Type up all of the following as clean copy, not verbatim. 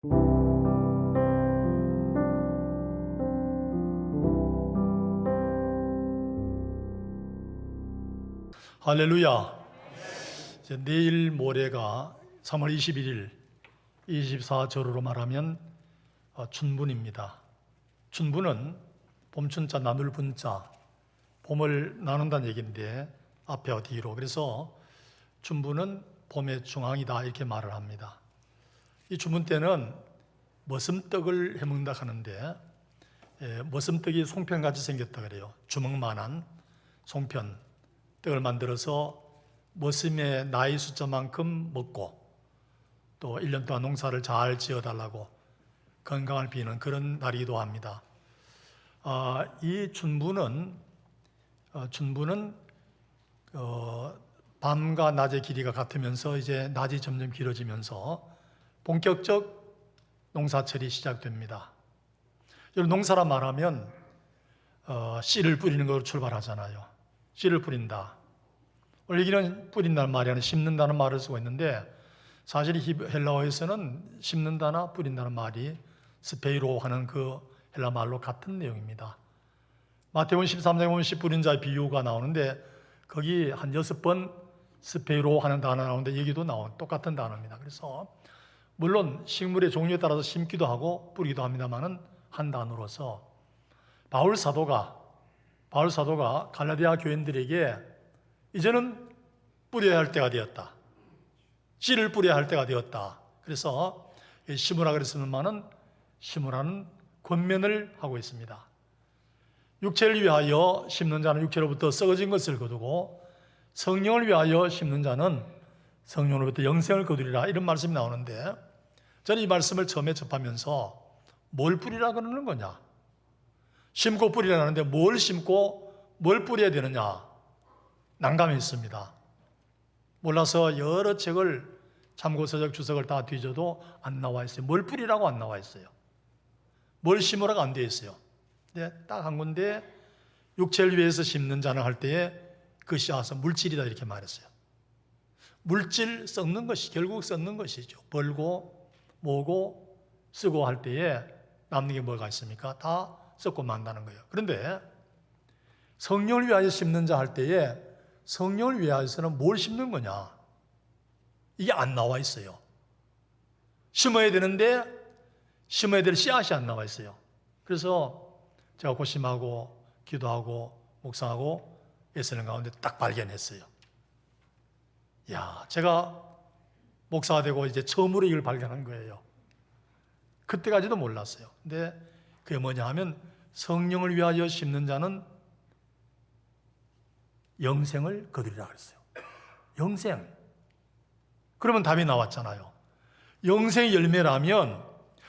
할렐루야. 내일 모레가 3월 21일 24절으로 말하면 춘분입니다. 춘분은 봄춘자 나눌 분자, 봄을 나눈다는 얘기인데 앞에와 뒤로, 그래서 춘분은 봄의 중앙이다 이렇게 말을 합니다. 이 춘분 때는 머슴떡을 해먹는다 하는데 머슴떡이 송편같이 생겼다 그래요. 주먹만한 송편 떡을 만들어서 머슴의 나이 숫자만큼 먹고 또 1년 동안 농사를 잘 지어달라고 건강을 비는 그런 날이기도 합니다. 이 춘분은 밤과 낮의 길이가 같으면서 이제 낮이 점점 길어지면서 본격적 농사철이 시작됩니다. 여러분, 농사라 말하면 씨를 뿌리는 것으로 출발하잖아요. 씨를 뿌린다. 원래 여기는 뿌린다는 말이 아니라 심는다는 말을 쓰고 있는데, 사실 헬라어에서는 심는다나 뿌린다는 말이 스페이로 하는 그 헬라 말로 같은 내용입니다. 마태복음 13장에 보면 씨 뿌린 자의 비유가 나오는데 거기 한 6번 스페이로 하는 단어 나오는데 여기도 똑같은 단어입니다. 그래서 물론 식물의 종류에 따라서 심기도 하고 뿌리기도 합니다만은 한 단어로서 바울 사도가 갈라디아 교인들에게 이제는 뿌려야 할 때가 되었다. 씨를 뿌려야 할 때가 되었다. 그래서 심으라 그랬으면만은 심으라는 권면을 하고 있습니다. 육체를 위하여 심는 자는 육체로부터 썩어진 것을 거두고 성령을 위하여 심는 자는 성령으로부터 영생을 거두리라, 이런 말씀이 나오는데, 저는 이 말씀을 처음에 접하면서 뭘 뿌리라 그러는 거냐, 심고 뿌리라는데 뭘 심고 뭘 뿌려야 되느냐 난감했습니다. 몰라서 여러 책을 참고서적 주석을 다 뒤져도 안 나와 있어요. 뭘 뿌리라고 안 나와 있어요. 뭘 심으라고 안 되어 있어요. 근데 딱 한 군데 육체를 위해서 심는 자는 할 때에 그 씨앗은 물질이다 이렇게 말했어요. 물질 썩는 것이 결국 썩는 것이죠. 벌고 모고 쓰고 할 때에 남는 게 뭐가 있습니까? 다 썩고 만다는 거예요. 그런데 성령을 위하여 심는 자 할 때에 성령을 위하여서는 뭘 심는 거냐? 이게 안 나와 있어요. 심어야 되는데 심어야 될 씨앗이 안 나와 있어요. 그래서 제가 고심하고 기도하고 묵상하고 애쓰는 가운데 딱 발견했어요. 제가 목사가 되고 이제 처음으로 이걸 발견한 거예요. 그때까지도 몰랐어요. 근데 그게 뭐냐 하면 성령을 위하여 심는 자는 영생을 거두리라 그랬어요. 영생. 그러면 답이 나왔잖아요. 영생의 열매라면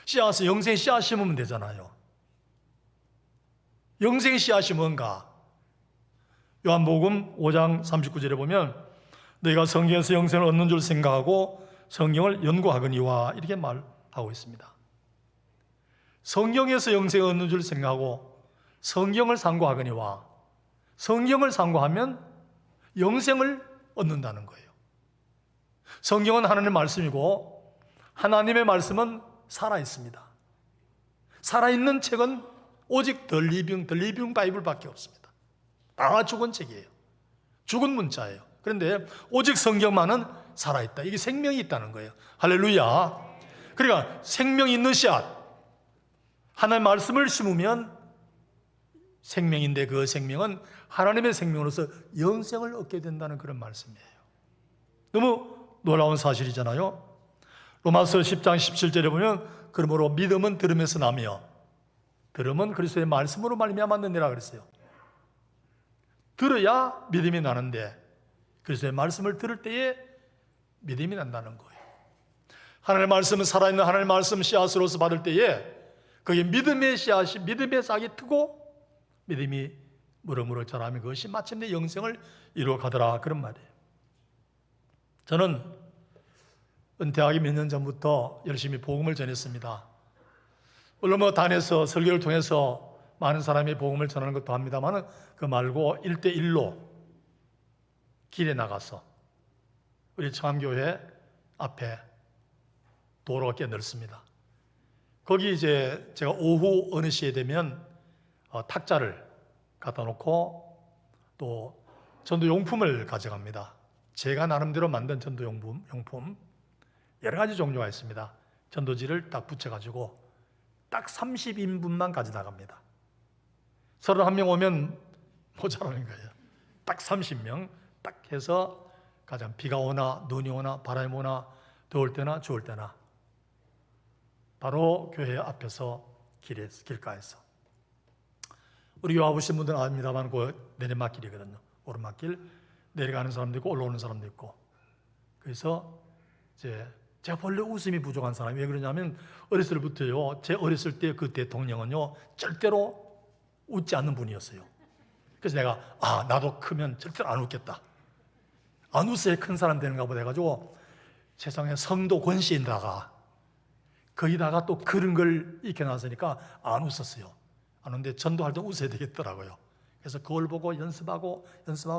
씨앗은 영생의 씨앗 심으면 되잖아요. 영생의 씨앗이 뭔가? 요한복음 5장 39절에 보면 너희가 성경에서 영생을 얻는 줄 생각하고 성경을 연구하거니와 이렇게 말하고 있습니다. 성경에서 영생을 얻는 줄 생각하고 성경을 상고하거니와, 성경을 상고하면 영생을 얻는다는 거예요. 성경은 하나님의 말씀이고 하나님의 말씀은 살아있습니다. 살아있는 책은 오직 더 리빙 바이블밖에 없습니다. 다 죽은 책이에요. 죽은 문자예요. 그런데 오직 성경만은 살아있다. 이게 생명이 있다는 거예요. 할렐루야. 그러니까 생명이 있는 씨앗, 하나님의 말씀을 심으면 생명인데 그 생명은 하나님의 생명으로서 영생을 얻게 된다는 그런 말씀이에요. 너무 놀라운 사실이잖아요. 로마서 10장 17절에 보면 그러므로 믿음은 들음에서 나며 들음은 그리스도의 말씀으로 말미암아 느니라 그랬어요. 들어야 믿음이 나는데 그리스도의 말씀을 들을 때에 믿음이 난다는 거예요. 하나님의 말씀은 살아있는 하나님의 말씀 씨앗으로서 받을 때에 그게 믿음의 씨앗이, 믿음의 싹이 트고 믿음이 무럭무럭 자라면 그것이 마침내 영생을 이루어 가더라, 그런 말이에요. 저는 은퇴하기 몇 년 전부터 열심히 복음을 전했습니다. 물론 단에서 설교를 통해서 많은 사람이 복음을 전하는 것도 합니다만 그 말고 1대1로 길에 나가서 우리 청암교회 앞에 도로가 꽤 넓습니다. 거기 이제 제가 오후 어느 시에 되면 탁자를 갖다 놓고 또 전도용품을 가져갑니다. 제가 나름대로 만든 전도용품 여러 가지 종류가 있습니다. 전도지를 딱 붙여가지고 딱 30인분만 가져나갑니다. 31명 오면 모자라는 거예요. 딱 30명 딱 해서 가장 비가 오나 눈이 오나 바람이 오나 더울 때나 추울 때나 바로 교회 앞에서 길가에서 우리 교회 와보신 분들은 압니다만 그 내리막길이거든요. 오르막길 내려가는 사람도 있고 올라오는 사람도 있고. 그래서 이제 제가 본래 웃음이 부족한 사람이 왜 그러냐면 어렸을 때부터요. 제 어렸을 때 그 대통령은요 절대로 웃지 않는 분이었어요. 그래서 내가 나도 크면 절대로 안 웃겠다. 안 웃어야 큰 사람 되는가 보다 해가지고 세상에 성도 권씨인다가 거기다가 또 그런 걸 익혀놨으니까 안 웃었어요. 안 웃는데 전도할 때 웃어야 되겠더라고요. 그래서 그걸 보고 연습하고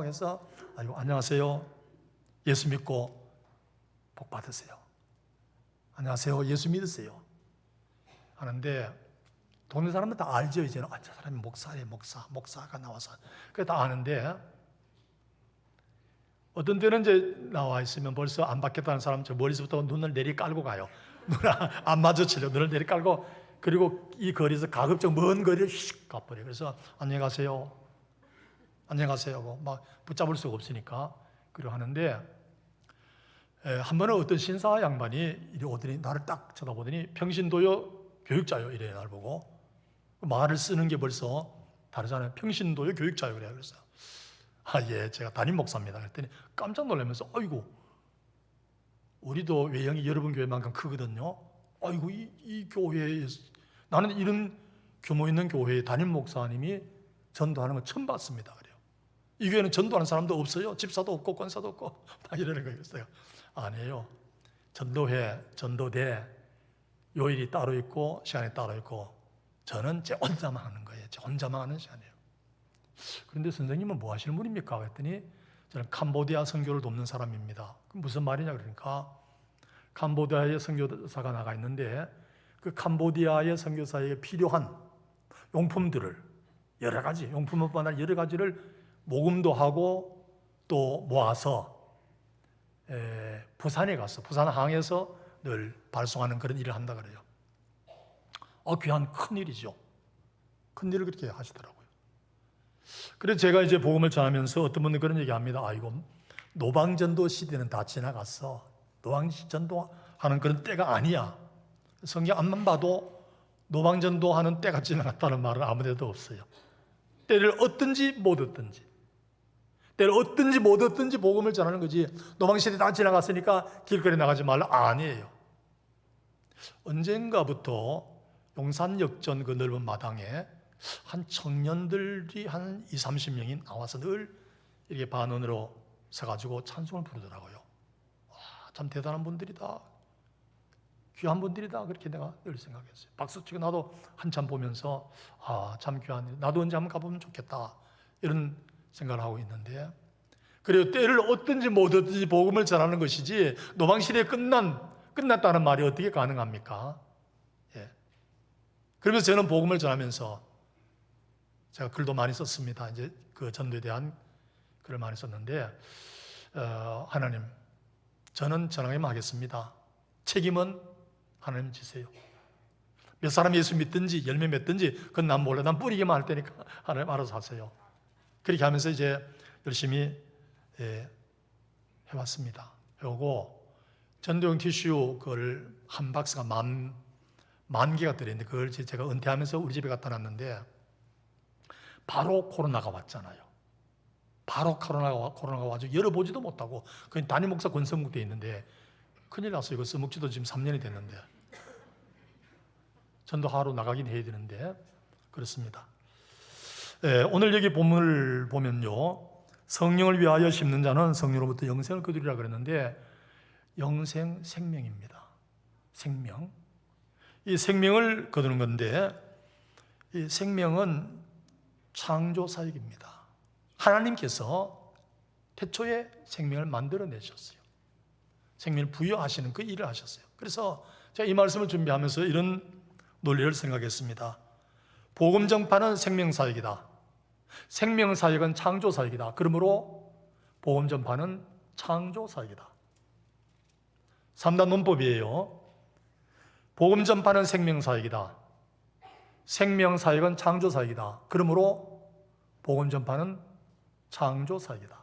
해서 안녕하세요. 예수 믿고 복 받으세요. 안녕하세요. 예수 믿으세요. 하는데 동네 사람은 다 알죠. 이제는 저 사람이 목사가 나와서 그게 다 아는데 어떤 때는 이제 나와 있으면 벌써 안 받겠다는 사람 저 머리서부터 눈을 내리 깔고 가요. 눈 안 마주치려 눈을 내리 깔고 그리고 이 거리에서 가급적 먼 거리를 휙 가버려요. 그래서 안녕히 가세요. 하고 막 붙잡을 수가 없으니까 그리고 하는데 한 번은 어떤 신사 양반이 이리 오더니 나를 딱 쳐다보더니 평신도요 교육자요 이래 나를 보고 말을 쓰는 게 벌써 다르잖아요. 평신도요 교육자요 그래요. 그래서 예, 제가 담임 목사입니다. 그랬더니 깜짝 놀라면서 아이고 우리도 외형이 여러분 교회만큼 크거든요. 아이고 이 교회에 나는 이런 규모 있는 교회에 담임 목사님이 전도하는 건 처음 봤습니다. 그래요. 이 교회는 전도하는 사람도 없어요. 집사도 없고 권사도 없고 막 이러는 거예요. 그래서 아니에요. 전도회, 전도대 요일이 따로 있고 시간이 따로 있고 저는 제 혼자만 하는 거예요. 제 혼자만 하는 시간이에요. 그런데 선생님은 뭐 하시는 분입니까? 그랬더니 저는 캄보디아 선교를 돕는 사람입니다. 무슨 말이냐 그러니까 캄보디아에 선교사가 나가 있는데 그 캄보디아의 선교사에게 필요한 용품들을 여러 가지 용품뿐만 아니라 여러 가지를 모금도 하고 또 모아서 부산에 가서 부산항에서 늘 발송하는 그런 일을 한다 그래요. 귀한 큰 일이죠. 큰 일을 그렇게 하시더라고요. 그래서 제가 이제 복음을 전하면서 어떤 분들 그런 얘기합니다. 이거 노방전도 시대는 다 지나갔어. 노방전도하는 그런 때가 아니야. 성경 앞만 봐도 노방전도하는 때가 지나갔다는 말은 아무데도 없어요. 때를 얻든지 못 얻든지 때를 얻든지 못 얻든지 복음을 전하는 거지. 노방시대 다 지나갔으니까 길거리 나가지 말라 아니에요. 언젠가부터 용산역전 그 넓은 마당에 한 청년들이 한 20, 30명이 나와서 늘 이렇게 반원으로 서가지고 찬송을 부르더라고요. 참 대단한 분들이다. 귀한 분들이다. 그렇게 내가 늘 생각했어요. 박수 치고 나도 한참 보면서 참 귀한 일. 나도 언제 한번 가보면 좋겠다. 이런 생각을 하고 있는데 그리고 때를 얻든지 못 얻든지 복음을 전하는 것이지 노방시대에 끝났다는 말이 어떻게 가능합니까? 예. 그러면서 저는 복음을 전하면서 제가 글도 많이 썼습니다. 이제 그 전도에 대한 글을 많이 썼는데 하나님 저는 전하기만 하겠습니다. 책임은 하나님 지세요. 몇 사람이 예수 믿든지 열매 맺든지 그건 난 몰라. 난 뿌리기만 할 테니까 하나님 알아서 하세요. 그렇게 하면서 이제 열심히 해왔습니다. 해오고 전도용 티슈 그걸 한 박스가 만 개가 들어있는데 그걸 제가 은퇴하면서 우리 집에 갖다 놨는데 바로 코로나가 왔잖아요. 바로 코로나가 와서 열어보지도 못하고 그냥 담임 목사 권성국대에 있는데 큰일 났어요. 이거 써먹지도 지금 3년이 됐는데 전도하러 나가긴 해야 되는데 그렇습니다. 오늘 여기 본문을 보면요. 성령을 위하여 심는 자는 성령으로부터 영생을 거두리라 그랬는데 영생 생명입니다. 생명. 이 생명을 거두는 건데 이 생명은 창조 사역입니다. 하나님께서 태초에 생명을 만들어내셨어요. 생명을 부여하시는 그 일을 하셨어요. 그래서 제가 이 말씀을 준비하면서 이런 논리를 생각했습니다. 복음 전파는 생명사역이다. 생명사역은 창조사역이다. 그러므로 복음 전파는 창조사역이다. 3단 논법이에요. 복음 전파는 생명사역이다. 생명사역은 창조사역이다. 그러므로 복음 전파는 창조사역이다.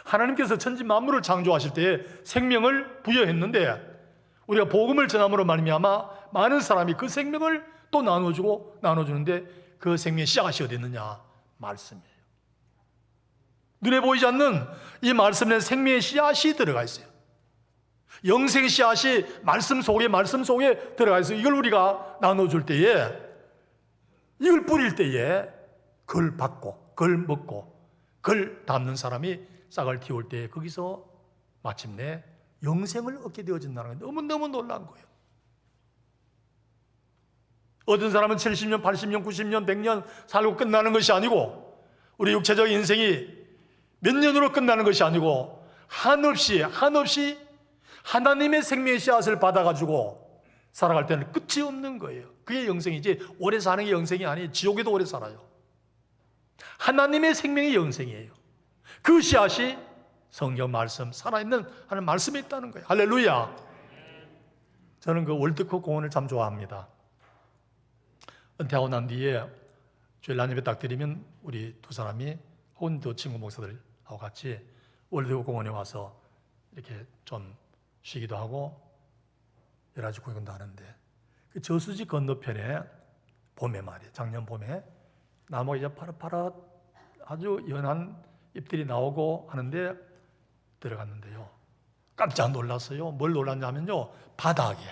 하나님께서 천지 만물을 창조하실 때에 생명을 부여했는데 우리가 복음을 전함으로 말미암아 많은 사람이 그 생명을 또 나눠주는데 그 생명의 씨앗이 어디 있느냐? 말씀이에요. 눈에 보이지 않는 이 말씀에 생명의 씨앗이 들어가 있어요. 영생의 씨앗이 말씀 속에 들어가 있어요. 이걸 우리가 나눠줄 때에, 이걸 뿌릴 때에 그걸 받고 그걸 먹고 그걸 담는 사람이 싹을 틔울 때에 거기서 마침내 영생을 얻게 되어진다는 게 너무너무 놀라운 거예요. 어떤 사람은 70년, 80년, 90년, 100년 살고 끝나는 것이 아니고 우리 육체적 인생이 몇 년으로 끝나는 것이 아니고 한없이 하나님의 생명의 씨앗을 받아가지고 살아갈 때는 끝이 없는 거예요. 그게 영생이지 오래 사는 게 영생이 아니에요. 지옥에도 오래 살아요. 하나님의 생명이 영생이에요. 그 씨앗이 성경 말씀, 살아있는 하나님 말씀에 있다는 거예요. 할렐루야. 저는 그 월드컵 공원을 참 좋아합니다. 은퇴하고 난 뒤에 주일 날 예배 딱 드리면 우리 두 사람이 혹은 또 친구 목사들하고 같이 월드컵 공원에 와서 이렇게 좀 쉬기도 하고 여러 가지 구경도 하는데 그 저수지 건너편에 봄에 말이에요. 작년 봄에 나무가 이제 파릇파릇 아주 연한 잎들이 나오고 하는데 들어갔는데요. 깜짝 놀랐어요. 뭘 놀랐냐면요. 바닥에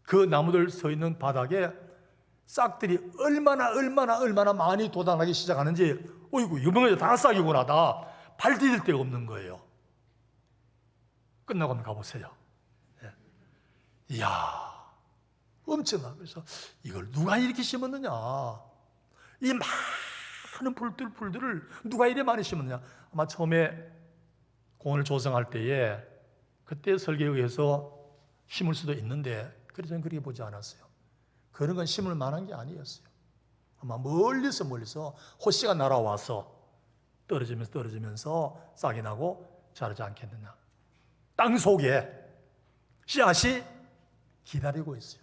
그 나무들 서 있는 바닥에 싹들이 얼마나 많이 돋아나기 시작하는지 어이구 유명해서 다 싹이구나. 다 발 디딜 데가 없는 거예요. 끝나고 한번 가보세요. 예. 이야 엄청나. 그래서 이걸 누가 이렇게 심었느냐. 이 많은 풀들을 누가 이래 많이 심었느냐. 아마 처음에 공원을 조성할 때에 그때 설계에 의해서 심을 수도 있는데 그래서 저는 그렇게 보지 않았어요. 그런 건 심을 만한 게 아니었어요. 아마 멀리서 호씨가 날아와서 떨어지면서 싹이 나고 자라지 않겠느냐. 땅 속에 씨앗이 기다리고 있어요.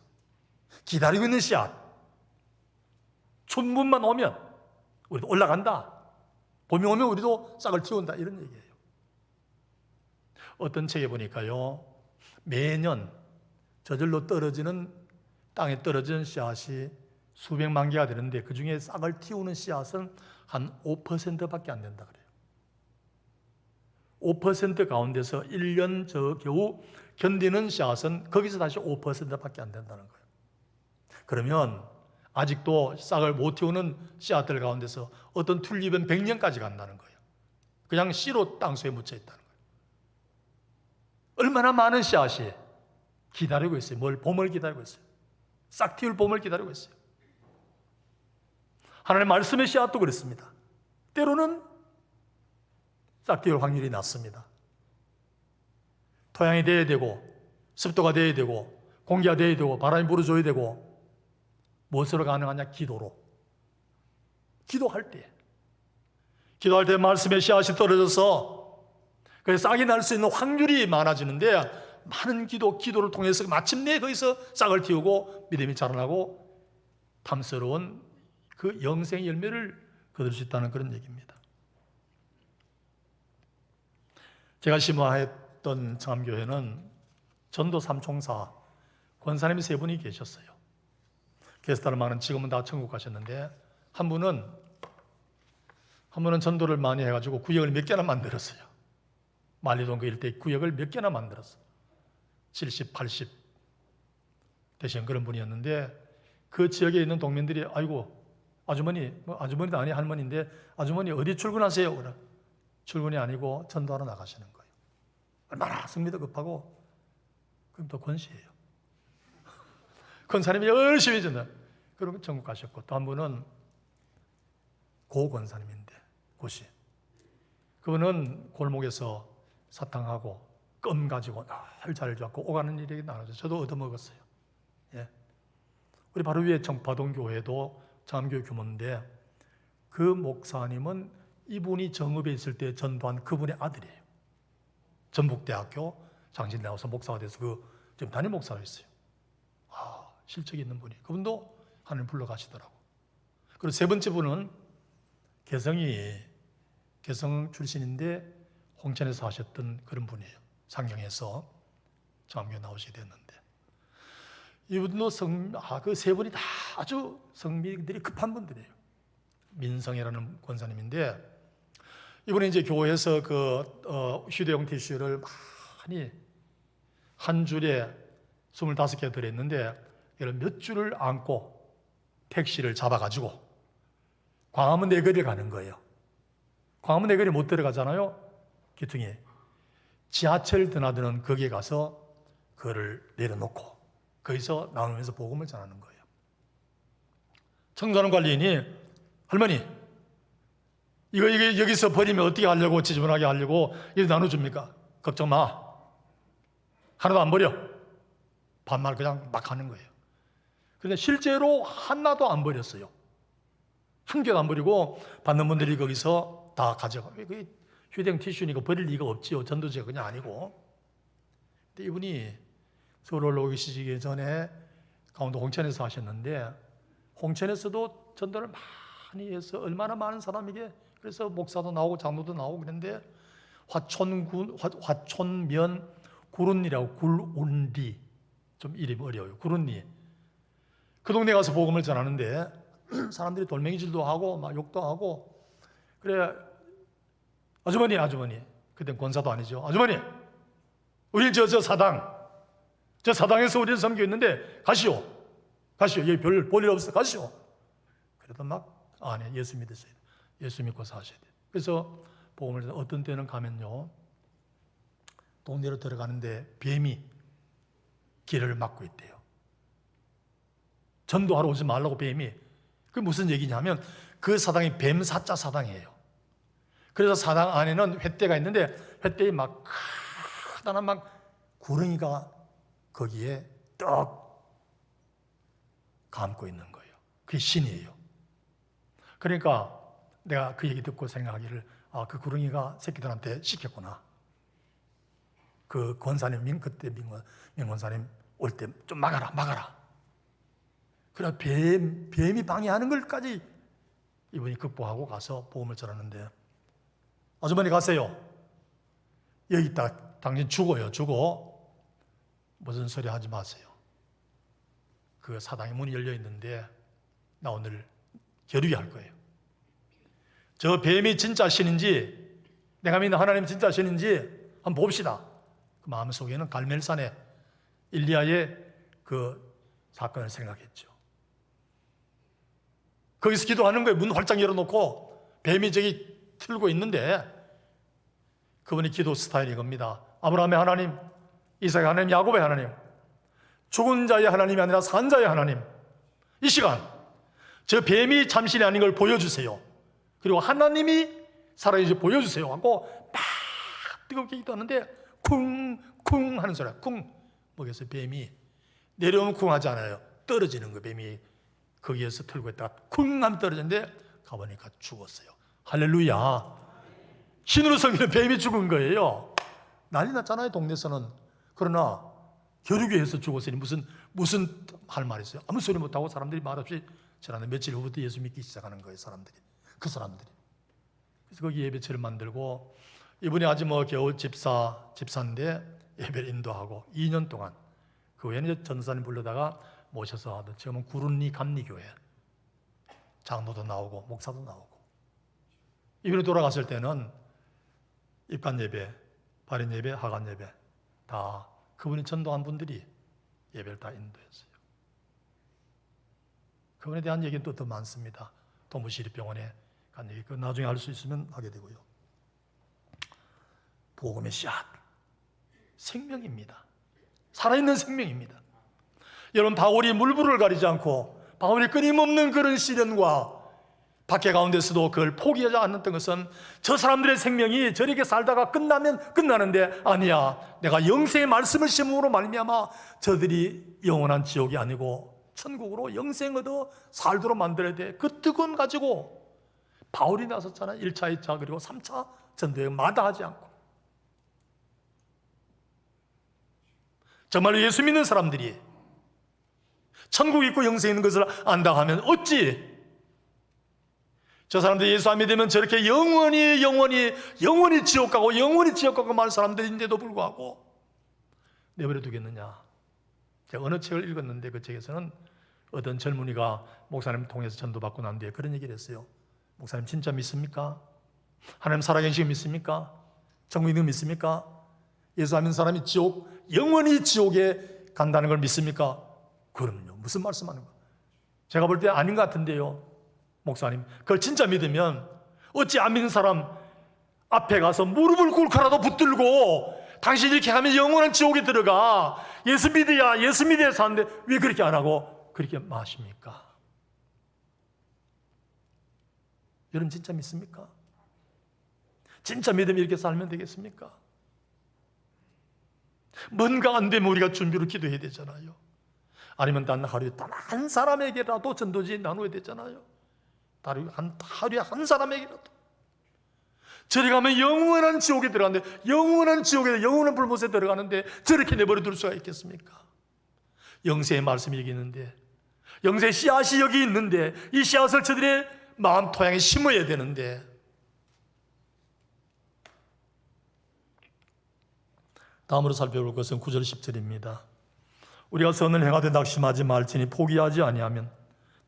기다리고 있는 씨앗. 춘분만 오면 우리도 올라간다. 봄이 오면 우리도 싹을 틔운다. 이런 얘기예요. 어떤 책에 보니까요. 매년 저절로 땅에 떨어지는 씨앗이 수백만 개가 되는데 그 중에 싹을 틔우는 씨앗은 한 5%밖에 안 된다 그래요. 5% 가운데서 1년 겨우 견디는 씨앗은 거기서 다시 5%밖에 안 된다는 거예요. 그러면 아직도 싹을 못 틔우는 씨앗들 가운데서 어떤 튤립은 100년까지 간다는 거예요. 그냥 씨로 땅속에 묻혀 있다는 거예요. 얼마나 많은 씨앗이 기다리고 있어요. 봄을 기다리고 있어요. 싹 틔울 봄을 기다리고 있어요. 하나님의 말씀의 씨앗도 그렇습니다. 때로는 싹 틔울 확률이 낮습니다. 토양이 돼야 되고 습도가 돼야 되고 공기가 돼야 되고 바람이 불어줘야 되고 무엇으로 가능하냐? 기도로. 기도할 때 말씀의 씨앗이 떨어져서 그래서 싹이 날 수 있는 확률이 많아지는데 많은 기도를 통해서 마침내 거기서 싹을 틔우고 믿음이 자라나고 탐스러운 그 영생의 열매를 거둘 수 있다는 그런 얘기입니다. 제가 심화했던 청암교회는 전도 삼총사 권사님이 3분이 계셨어요. 게스트들만은 지금은 다 천국 가셨는데 한 분은 전도를 많이 해가지고 구역을 몇 개나 만들었어요. 만리동 그 일대 구역을 몇 개나 만들었어요. 70, 80 되신 그런 분이었는데 그 지역에 있는 동민들이 아이고 아주머니도 아니 할머니인데 아주머니 어디 출근하세요? 그래. 출근이 아니고 전도하러 나가시는 거예요. 얼마나 성미도 급하고 그럼 또 권시예요. 권사님이 열심히 전도. 그리고 전국 가셨고 또 한 분은 고 권사님인데 고시. 그분은 골목에서 사탕하고 껌 가지고 늘 잘 잡고 오가는 일이 나눠져. 저도 얻어먹었어요. 예. 우리 바로 위에 청파동 교회도 장암교회 규모인데 그 목사님은 이분이 정읍에 있을 때 전도한 그분의 아들이에요. 전북대학교 장신 나와서 목사가 돼서 지금 담임 목사가 있어요. 실적이 있는 분이. 그분도 하나님 불러가시더라고. 그리고 세 번째 분은 개성 출신인데 홍천에서 하셨던 그런 분이에요. 상경에서 장암교회 나오시게 됐는데 이분도 그 세 분이 다 아주 성미들이 급한 분들이에요. 민성이라는 권사님인데 이분은 이제 교회에서 휴대용 티슈를 많이 한 줄에 25개 들어있는데 이걸 몇 줄을 안고 택시를 잡아가지고 광화문 내거리를 가는 거예요. 광화문 내거리 못 들어가잖아요. 기둥이. 지하철 드나드는 거기에 가서 그거를 내려놓고 거기서 나오면서 복음을 전하는 거예요. 청소년 관리인이 할머니 이거 여기서 버리면 어떻게 하려고 지저분하게 하려고 이거 나눠줍니까? 걱정 마. 하나도 안 버려. 반말 그냥 막 하는 거예요. 그런데 실제로 하나도 안 버렸어요. 한 개도 안 버리고 받는 분들이 거기서 다 가져가고 휴대용 티슈니까 버릴 리가 없지요. 전도제가 그냥 아니고. 근데 이분이 서울 올라오시기 전에 강원도 홍천에서 하셨는데 홍천에서도 전도를 많이 해서 얼마나 많은 사람에게 그래서 목사도 나오고 장로도 나오고 그런데 화촌면 구run리라고 굴운리 좀 이름이 어려워요. 구run리 그 동네 가서 복음을 전하는데 사람들이 돌멩이질도 하고 막 욕도 하고 그래 아주머니 그땐 권사도 아니죠. 아주머니 우리 저 사당에서 우리는 섬기고 가시오 여기 별 볼 일 없어 가시오. 그래도 막 아니 예수 믿으세요. 예수 믿고 사셔야 돼요. 그래서 복음을 어떤 때는 가면요 동네로 들어가는데 뱀이 길을 막고 있대요. 전도하러 오지 말라고 뱀이. 그게 무슨 얘기냐면 그 사당이 뱀사자 사당이에요. 그래서 사당 안에는 횃대가 있는데 횃대에 막 크다란 막 구렁이가 거기에 떡 감고 있는 거예요. 그게 신이에요. 그러니까 내가 그 얘기 듣고 생각하기를 그 구렁이가 새끼들한테 시켰구나. 그 권사님 그때 민권사님 올 때 좀 막아라. 그래 뱀이 방해하는 걸까지 이분이 극복하고 가서 복음을 전하는데 아주머니 가세요. 여기 있다 당신 죽어요. 무슨 소리 하지 마세요. 그 사당의 문이 열려 있는데 나 오늘 겨루게 할 거예요. 저 뱀이 진짜 신인지 내가 믿는 하나님 진짜 신인지 한번 봅시다. 그 마음속에는 갈멜산의 일리야의 그 사건을 생각했죠. 거기서 기도하는 거예요. 문 활짝 열어놓고 뱀이 저기 틀고 있는데 그분이 기도 스타일이 겁니다. 아브라함의 하나님, 이삭의 하나님, 야곱의 하나님, 죽은 자의 하나님이 아니라 산 자의 하나님, 이 시간 저 뱀이 참신이 아닌 걸 보여주세요. 그리고 하나님이 살아계시 보여주세요 하고 막 뜨겁게 기도하는데 쿵쿵 하는 소리야. 쿵. 뭐겠어요? 뱀이 내려오면 쿵 하지 않아요. 떨어지는 거. 뱀이 거기에서 틀고 있다가 쿵 하면 떨어졌는데 가보니까 죽었어요. 할렐루야. 신으로 섬기는 뱀이 죽은 거예요. 난리 났잖아요 동네에서는. 그러나 겨루기에서 죽었으니 무슨 할 말이 있어요? 아무 소리 못하고 사람들이 말없이 지나는 며칠 후부터 예수 믿기 시작하는 거예요. 그 사람들이. 그래서 거기 예배처를 만들고 이분이 아주 겨우 집사인데 예배를 인도하고 2년 동안 그 외에는 전도사님 불러다가 모셔서 하던 지금은 구run리 감리교회 장로도 나오고 목사도 나오고 이분이 돌아갔을 때는 입간 예배, 발인 예배, 하간 예배 다 그분이 전도한 분들이 예배를 다 인도했어요. 그분에 대한 얘기는 또 더 많습니다. 동부시립병원에 간 얘기, 그 나중에 할 수 있으면 하게 되고요. 복음의 씨앗, 생명입니다. 살아있는 생명입니다. 여러분 바울이 물불을 가리지 않고 바울이 끊임없는 그런 시련과 박해 가운데서도 그걸 포기하지 않았던 것은 저 사람들의 생명이 저렇게 살다가 끝나면 끝나는데 아니야. 내가 영생의 말씀을 심음으로 말미암아 저들이 영원한 지옥이 아니고 천국으로 영생 얻어 살도록 만들어야 돼. 그 뜨거움 가지고 바울이 나섰잖아요. 1차, 2차 그리고 3차 전도에 마다하지 않고. 정말로 예수 믿는 사람들이 천국 있고 영생 있는 것을 안다 하면 어찌 저 사람들이 예수 안 믿으면 저렇게 영원히 지옥 가고 많은 사람들인데도 불구하고 내버려 두겠느냐. 제가 어느 책을 읽었는데 그 책에서는 어떤 젊은이가 목사님 통해서 전도받고 난 뒤에 그런 얘기를 했어요. 목사님 진짜 믿습니까? 하나님 살아계시고 믿습니까? 천국 있는 거 믿습니까? 예수 안 믿는 사람이 영원히 지옥에 간다는 걸 믿습니까? 그럼요. 무슨 말씀하는 거예요? 제가 볼 때 아닌 것 같은데요. 목사님, 그걸 진짜 믿으면 어찌 안 믿는 사람 앞에 가서 무릎을 꿇고라도 붙들고 당신 이렇게 하면 영원한 지옥에 들어가. 예수 믿어야 사는데 왜 그렇게 안 하고 그렇게 마십니까? 여러분 진짜 믿습니까? 진짜 믿으면 이렇게 살면 되겠습니까? 뭔가 안 되면 우리가 준비로 기도해야 되잖아요. 아니면 단 하루에 단 한 사람에게라도 전도지 나눠야 되잖아요. 하루에 한 사람에게라도. 저리 가면 영원한 지옥에 들어가는데 영원한 불못에 들어가는데 저렇게 내버려 둘 수가 있겠습니까? 영세의 말씀이 여기 있는데, 영세의 씨앗이 여기 있는데 이 씨앗을 저들의 마음 토양에 심어야 되는데, 다음으로 살펴볼 것은 9절 10절입니다. 우리가 선을 행하되 낙심하지 말지니 포기하지 아니하면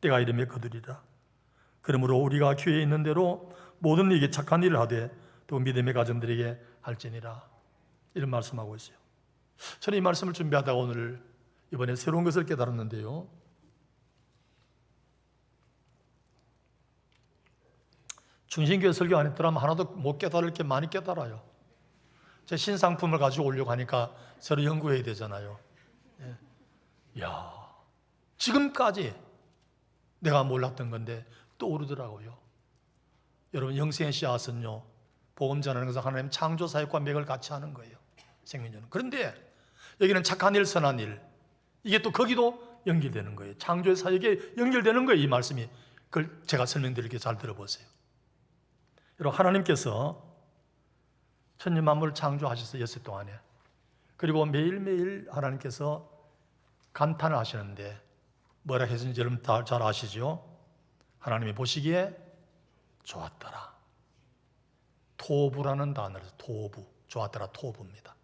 때가 이르매 거두리라. 그러므로 우리가 교회에 있는 대로 모든 이에게 착한 일을 하되 또 믿음의 가정들에게 할지니라. 이런 말씀하고 있어요. 저는 이 말씀을 준비하다가 오늘 이번에 새로운 것을 깨달았는데요. 중신교회 설교 안 했더라면 하나도 못 깨달을 게 많이 깨달아요. 제 신상품을 가지고 오려고 하니까 서로 연구해야 되잖아요. 야, 지금까지 내가 몰랐던 건데 떠오르더라고요. 여러분, 영생의 씨앗은요, 복음 전하는 것은 하나님 창조 사역과 맥을 같이 하는 거예요. 생명전은. 그런데 여기는 착한 일, 선한 일, 이게 또 거기도 연결되는 거예요. 창조의 사역에 연결되는 거예요. 이 말씀이. 그걸 제가 설명드릴게요. 잘 들어보세요. 여러분, 하나님께서 천지 만물을 창조하셨어요. 엿새 동안에. 그리고 매일매일 하나님께서 감탄을 하시는데 뭐라 했는지 여러분 다 잘 아시죠? 하나님이 보시기에 좋았더라. 토부라는 단어로 토부, 좋았더라 토부입니다.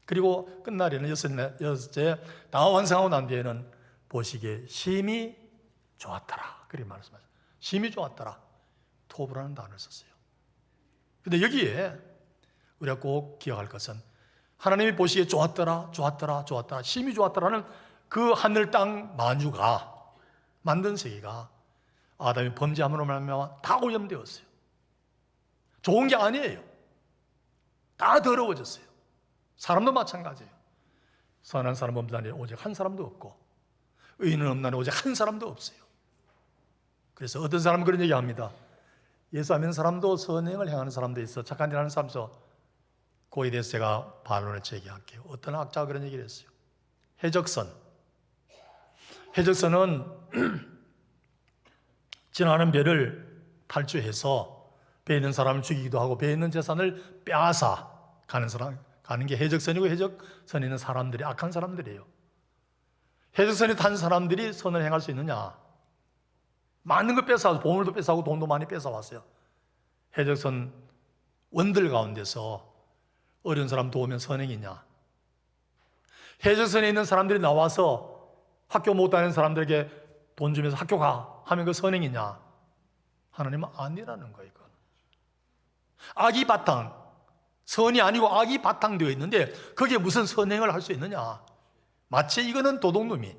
그리고 끝날에는 여섯째 다 완성하고 난 뒤에는 보시기에 심히 좋았더라. 그렇게 말씀하셨어요. 심히 좋았더라. 토부라는 단어를 썼어요. 근데 여기에 우리가 꼭 기억할 것은 하나님이 보시기에 좋았더라, 심히 좋았더라는 그 하늘 땅 만유가, 만든 세계가 아담이 범죄함으로 말미암아 다 오염되었어요. 좋은 게 아니에요. 다 더러워졌어요. 사람도 마찬가지예요. 선한 사람 없나니 오직 한 사람도 없고 의인은 없나니 오직 한 사람도 없어요. 그래서 어떤 사람은 그런 얘기합니다. 예수 안 믿는 사람도 선행을 행하는 사람도 있어, 착한 일 하는 사람도. 그에 대해서 제가 반론을 제기할게요. 어떤 학자가 그런 얘기를 했어요. 해적선은 지나가는 배를 탈주해서 배에 있는 사람을 죽이기도 하고 배에 있는 재산을 빼앗아 가는 게 해적선이고, 해적선에 있는 사람들이 악한 사람들이에요. 해적선에 탄 사람들이 선을 행할 수 있느냐? 많은 걸 뺏어와서 보물도 뺏어오고 돈도 많이 뺏어왔어요. 해적선 원들 가운데서 어려운 사람 도우면 선행이냐? 해적선에 있는 사람들이 나와서 학교 못 다니는 사람들에게 돈 주면서 학교 가 하면 그 선행이냐? 하나님은 아니라는 거예요. 이건 악이 바탕, 선이 아니고 악이 바탕되어 있는데 거기에 무슨 선행을 할 수 있느냐? 마치 이거는 도둑놈이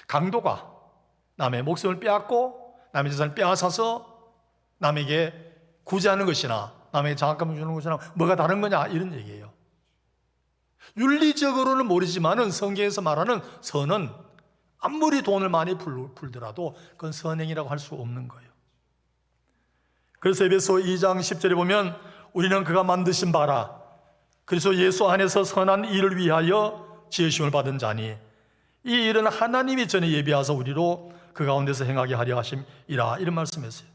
강도가 남의 목숨을 빼앗고 남의 재산을 빼앗아서 남에게 구제하는 것이나 남에게 장학금을 주는 것이나 뭐가 다른 거냐, 이런 얘기예요. 윤리적으로는 모르지만은 성경에서 말하는 선은 아무리 돈을 많이 풀더라도 그건 선행이라고 할 수 없는 거예요. 그래서 에베소 2장 10절에 보면 우리는 그가 만드신 바라 그래서 예수 안에서 선한 일을 위하여 지으심을 받은 자니 이 일은 하나님이 전에 예비하사 우리로 그 가운데서 행하게 하려 하심이라, 이런 말씀했어요.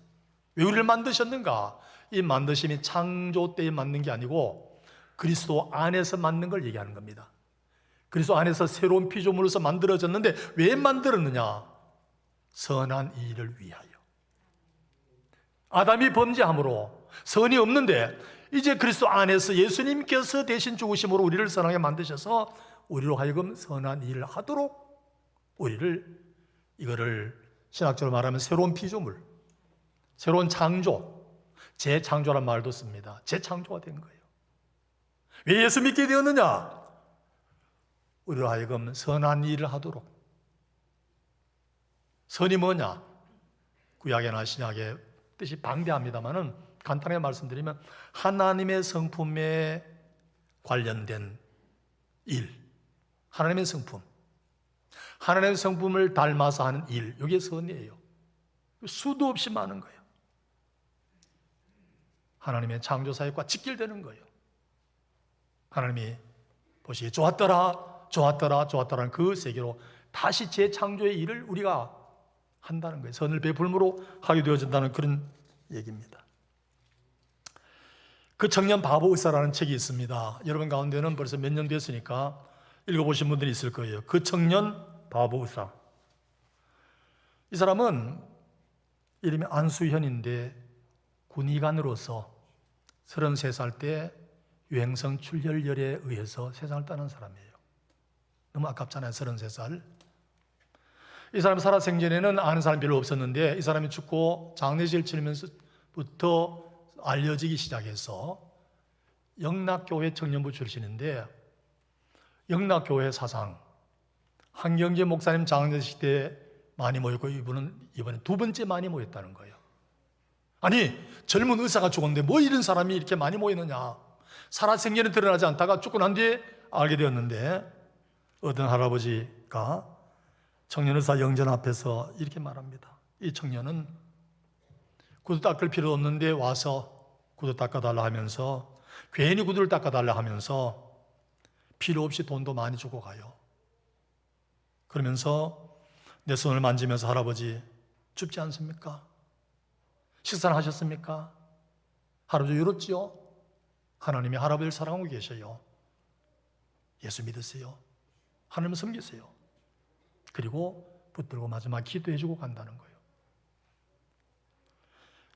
왜 우리를 만드셨는가? 이 만드심이 창조 때에 만든 게 아니고 그리스도 안에서 만든 걸 얘기하는 겁니다. 그리스도 안에서 새로운 피조물로서 만들어졌는데 왜 만들었느냐? 선한 일을 위하여. 아담이 범죄함으로 선이 없는데 이제 그리스도 안에서 예수님께서 대신 죽으심으로 우리를 선하게 만드셔서 우리로 하여금 선한 일을 하도록 우리를, 이거를 신학적으로 말하면 새로운 피조물, 새로운 창조, 재창조란 말도 씁니다. 재창조가 된 거예요. 왜 예수 믿게 되었느냐? 우리로 하여금 선한 일을 하도록. 선이 뭐냐? 구약이나 신약의 뜻이 방대합니다만은 간단하게 말씀드리면 하나님의 성품에 관련된 일, 하나님의 성품, 하나님의 성품을 닮아서 하는 일, 이게 선이에요. 수도 없이 많은 거예요. 하나님의 창조 사역과 직결되는 거예요. 하나님이 보시기에 좋았더라, 좋았더라, 좋았더라는 그 세계로 다시 재창조의 일을 우리가 한다는 거예요. 선을 베풀므로 하게 되어진다는 그런 얘기입니다. 그 청년 바보 의사라는 책이 있습니다. 여러분 가운데는 벌써 몇 년 됐으니까 읽어보신 분들이 있을 거예요. 그 청년 바보 의사. 이 사람은 이름이 안수현인데 군의관으로서 33살 때 유행성 출혈열에 의해서 세상을 떠난 사람이에요. 너무 아깝잖아요. 33살. 이 사람 살아생전에는 아는 사람이 별로 없었는데 이 사람이 죽고 장례식을 치르면서부터 알려지기 시작해서 영락교회 청년부 출신인데 영락교회 사상, 한경재 목사님 장례식 때 많이 모였고 이번에 두 번째 많이 모였다는 거예요. 아니, 젊은 의사가 죽었는데 뭐 이런 사람이 이렇게 많이 모이느냐. 살아생전에 드러나지 않다가 죽고 난 뒤에 알게 되었는데 어떤 할아버지가 청년 의사 영전 앞에서 이렇게 말합니다. 이 청년은 구두 닦을 필요 없는데 와서 구두 닦아달라 하면서 괜히 구두를 닦아달라 하면서 필요 없이 돈도 많이 주고 가요. 그러면서 내 손을 만지면서 할아버지 춥지 않습니까? 식사는 하셨습니까? 할아버지 외롭지요? 하나님이 할아버지를 사랑하고 계셔요. 예수 믿으세요. 하나님을 섬기세요. 그리고 붙들고 마지막 기도해주고 간다는 거예요.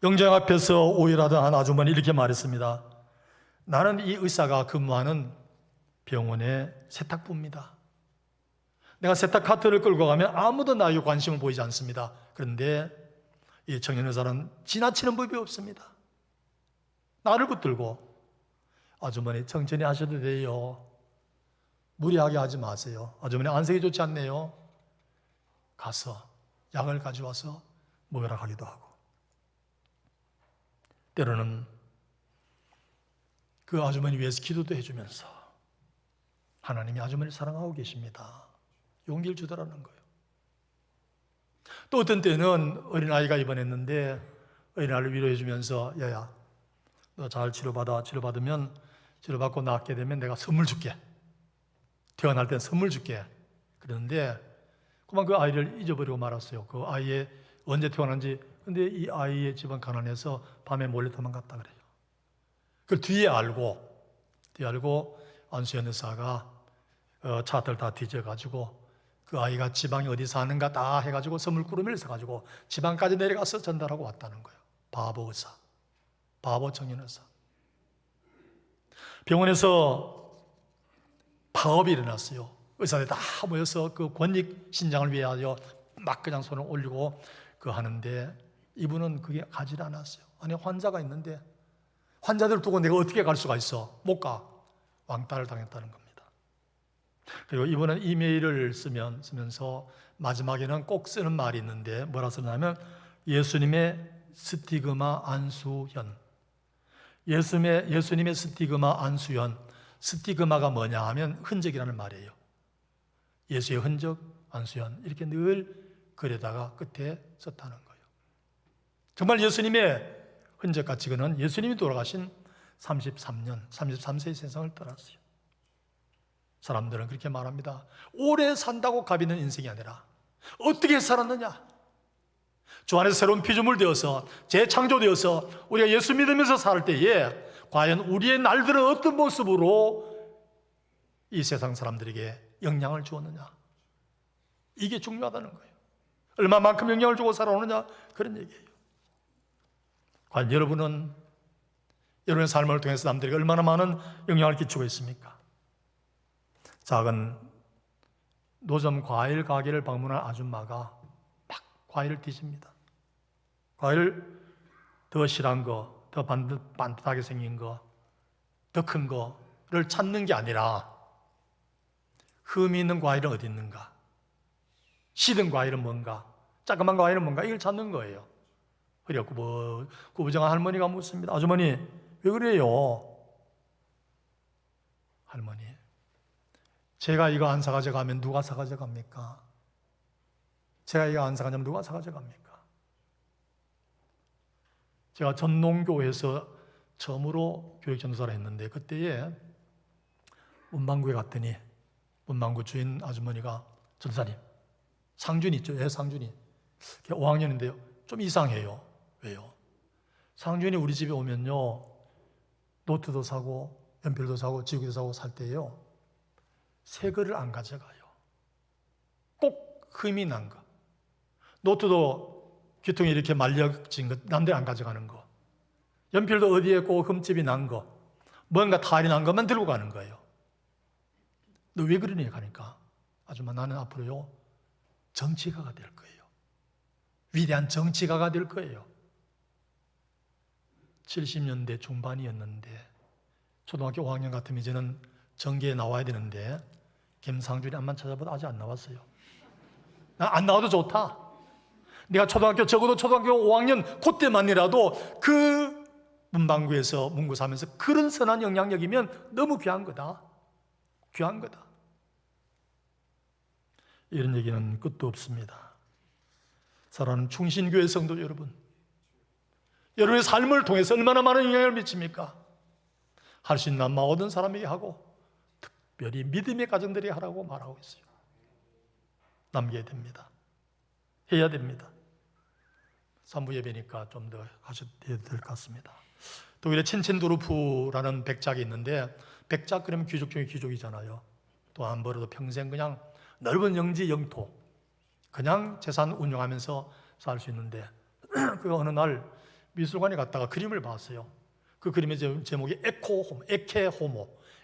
영장 앞에서 오일하던 한 아주머니 이렇게 말했습니다. 나는 이 의사가 근무하는 병원의 세탁부입니다. 내가 세탁 카트를 끌고 가면 아무도 나에게 관심을 보이지 않습니다. 그런데 이 청년 의사는 지나치는 법이 없습니다. 나를 붙들고 아주머니 천천히 하셔도 돼요. 무리하게 하지 마세요. 아주머니 안색이 좋지 않네요. 가서 약을 가져와서 먹으라 하기도 하고 때로는 그 아주머니 위해서 기도도 해주면서 하나님이 아주머니를 사랑하고 계십니다. 용기를 주더라는 거예요. 또 어떤 때는 어린아이가 입원했는데 어린아이를 위로해주면서 야야 너 잘 치료받으면 치료받고 낫게 되면 내가 선물 줄게. 태어날 땐 선물 줄게. 그런데 그만 그 아이를 잊어버리고 말았어요. 그 아이의 언제 태어난지. 근데 이 아이의 집은 가난해서 밤에 몰래 도망갔다 그래요. 그걸 뒤에 알고 안수현 의사가 차들 다 뒤져가지고 그 아이가 지방에 어디 사는가 다 해가지고 선물꾸러미를 써가지고 지방까지 내려가서 전달하고 왔다는 거예요. 바보 의사, 바보 청년 의사. 병원에서 파업이 일어났어요. 의사들이 다 모여서 그 권익 신장을 위하여 막 그냥 손을 올리고 하는데 이분은 그게 가지 않았어요. 아니 환자가 있는데 환자들 두고 내가 어떻게 갈 수가 있어? 못 가. 왕따를 당했다는 겁니다. 그리고 이분은 이메일을 쓰면서 마지막에는 꼭 쓰는 말이 있는데 뭐라 쓰냐면 예수님의 스티그마 안수현. 예수님의 스티그마 안수현. 스티그마가 뭐냐 하면 흔적이라는 말이에요. 예수의 흔적 안수현. 이렇게 늘 글에다가 끝에 썼다는 거예요. 정말 예수님의 흔적같이 그는 예수님이 돌아가신 33년, 33세의 세상을 떠났어요. 사람들은 그렇게 말합니다. 오래 산다고 값 있는 인생이 아니라 어떻게 살았느냐, 주 안에서 새로운 피조물 되어서 재창조되어서 우리가 예수 믿으면서 살 때에 과연 우리의 날들은 어떤 모습으로 이 세상 사람들에게 영향을 주었느냐, 이게 중요하다는 거예요. 얼마만큼 영향을 주고 살아오느냐, 그런 얘기예요. 과연 여러분은 여러분의 삶을 통해서 남들에게 얼마나 많은 영향을 끼치고 있습니까? 작은 노점 과일 가게를 방문한 아줌마가 막 과일을 뒤집니다. 과일 더 실한 거, 더 반듯하게 생긴 거, 더 큰 거를 찾는 게 아니라 흠이 있는 과일은 어디 있는가, 시든 과일은 뭔가, 조그만 과일은 뭔가, 이걸 찾는 거예요. 그래갖고 구부정한 할머니가 묻습니다. 아주머니, 왜 그래요? 할머니, 제가 이거 안 사가져 가면 누가 사가져 갑니까? 제가 이거 안 사가면 누가 사가져 갑니까? 제가 전농교회에서 처음으로 교육전도사를 했는데, 그때에 문방구에 갔더니 문방구 주인 아주머니가, 전도사님, 상준이 있죠? 예, 상준이 5학년인데요 좀 이상해요. 왜요? 상준이 우리 집에 오면요, 노트도 사고 연필도 사고 지우개도 사고 살 때요, 새 거를 안 가져가요. 꼭 흠이 난 거, 노트도 귀통이 이렇게 말려진 거 남들 안 가져가는 거, 연필도 어디에 꼭 흠집이 난 거, 뭔가 탈이 난 것만 들고 가는 거예요. 너 왜 그러니? 가니까, 아줌마, 나는 앞으로요 정치가가 될 거예요. 위대한 정치가가 될 거예요. 70년대 중반이었는데 초등학교 5학년 같으면 이제는 정계에 나와야 되는데 김상준이 암만 찾아봐도 아직 안 나왔어요. 안 나와도 좋다. 내가 적어도 초등학교 5학년 그때만이라도 그 문방구에서 문구 사면서 그런 선한 영향력이면 너무 귀한 거다. 귀한 거다. 이런 얘기는 끝도 없습니다. 사랑하는 충신교회 성도 여러분, 여러분의 삶을 통해서 얼마나 많은 영향을 미칩니까? 할 수 있는 모든 사람에게 하고, 특별히 믿음의 가정들이 하라고 말하고 있어요. 남겨야 됩니다. 해야 됩니다. 3부 예배니까 좀 더 하셔야 될 것 같습니다. 독일의 친첸도르프라는 백작이 있는데, 백작 그러면 귀족 중에 귀족이잖아요. 돈 안 벌어도 평생 그냥 넓은 영지 영토 그냥 재산 운용하면서 살 수 있는데, 그 어느 날 미술관에 갔다가 그림을 봤어요. 그 그림의 제목이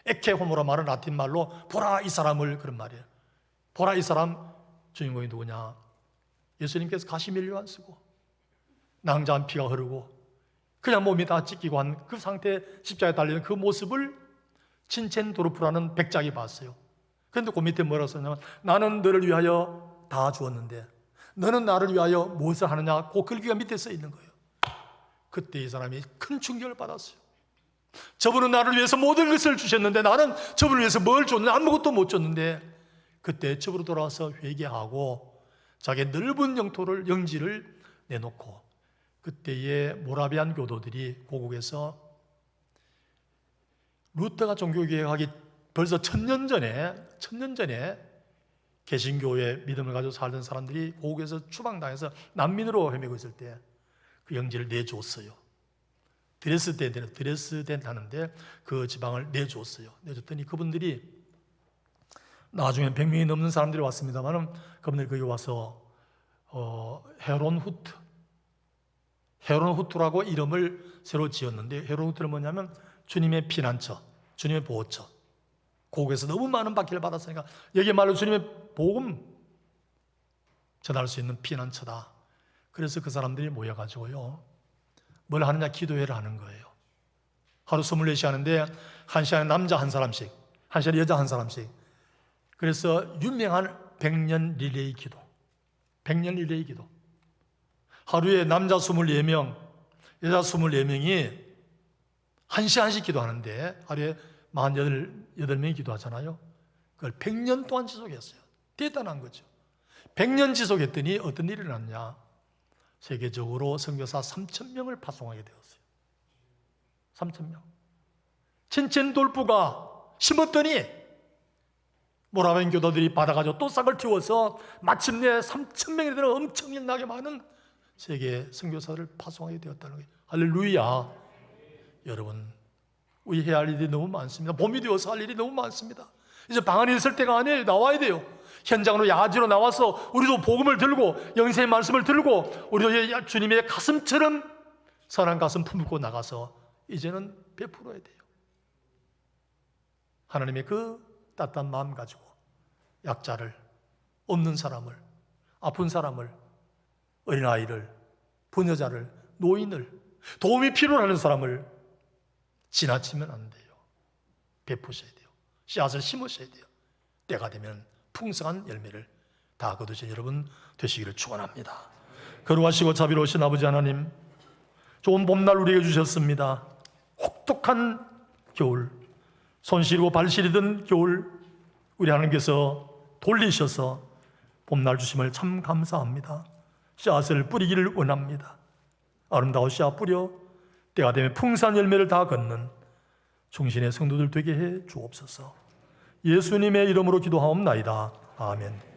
에케호모라 말은 라틴 말로 보라 이 사람을, 그런 말이에요. 보라 이 사람, 주인공이 누구냐? 예수님께서 가시 밀려 안 쓰고 낭자한 피가 흐르고 그냥 몸이 다 찢기고 한 그 상태에 십자가에 달리는 그 모습을 친첸도르프라는 백작이 봤어요. 그런데 그 밑에 뭐라고 썼냐면, 나는 너를 위하여 다 주었는데 너는 나를 위하여 무엇을 하느냐, 그 글귀가 밑에 써 있는 거예요. 그때 이 사람이 큰 충격을 받았어요. 저분은 나를 위해서 모든 것을 주셨는데 나는 저분을 위해서 뭘 줬는데 아무것도 못 줬는데, 그때 집으로 돌아와서 회개하고 자기의 넓은 영지를 내놓고, 그때의 모라비안 교도들이 고국에서 루터가 종교개혁하기 벌써 1000년 전에 개신교의 믿음을 가지고 살던 사람들이 고국에서 추방당해서 난민으로 헤매고 있을 때 그 영지를 내줬어요. 드레스덴 하는데 그 지방을 내줬어요. 내줬더니 그분들이 나중에 100명이 넘는 사람들이 왔습니다만, 그분들이 거기 와서 헤론후트라고 이름을 새로 지었는데, 헤론후트는 뭐냐면 주님의 피난처, 주님의 보호처. 고국에서 너무 많은 박해를 받았으니까 여기 말로 주님의 복음 전할 수 있는 피난처다. 그래서 그 사람들이 모여가지고요, 뭘 하느냐, 기도회를 하는 거예요. 하루 24시간 하는데 1시간에 남자 한 사람씩, 1시간에 여자 한 사람씩. 그래서 유명한 100년 리레이 기도, 100년 리레이 기도. 하루에 남자 24명, 여자 24명이 1시간씩 기도하는데 하루에 48명이 기도하잖아요. 그걸 100년 동안 지속했어요. 대단한 거죠. 100년 지속했더니 어떤 일이 일어났냐, 세계적으로 선교사 3,000명을 파송하게 되었어요. 3,000명. 친첸도르프가 심었더니 모라비안 교도들이 받아가지고 또 싹을 틔워서 마침내 3,000명이 되는 엄청나게 많은 세계 선교사를 파송하게 되었다는 거예요. 할렐루야. 여러분, 우리 해야 할 일이 너무 많습니다. 봄이 되어서 할 일이 너무 많습니다. 이제 방 안에 있을 때가 아니에요. 나와야 돼요. 현장으로 야지로 나와서 우리도 복음을 들고 영생의 말씀을 들고 우리도 주님의 가슴처럼 선한 가슴 품고 나가서 이제는 베풀어야 돼요. 하나님의 그 따뜻한 마음 가지고 약자를, 없는 사람을, 아픈 사람을, 어린아이를, 부녀자를, 노인을, 도움이 필요로 하는 사람을 지나치면 안 돼요. 베푸셔야 돼요. 씨앗을 심으셔야 돼요. 때가 되면 풍성한 열매를 다 거두신 여러분 되시기를 축원합니다. 거룩하시고 자비로우신 아버지 하나님, 좋은 봄날 우리에게 주셨습니다. 혹독한 겨울, 손 시리고 발 시리던 겨울 우리 하나님께서 돌리셔서 봄날 주심을 참 감사합니다. 씨앗을 뿌리기를 원합니다. 아름다운 씨앗 뿌려 때가 되면 풍성한 열매를 다 걷는 충신의 성도들 되게 해 주옵소서. 예수님의 이름으로 기도하옵나이다. 아멘.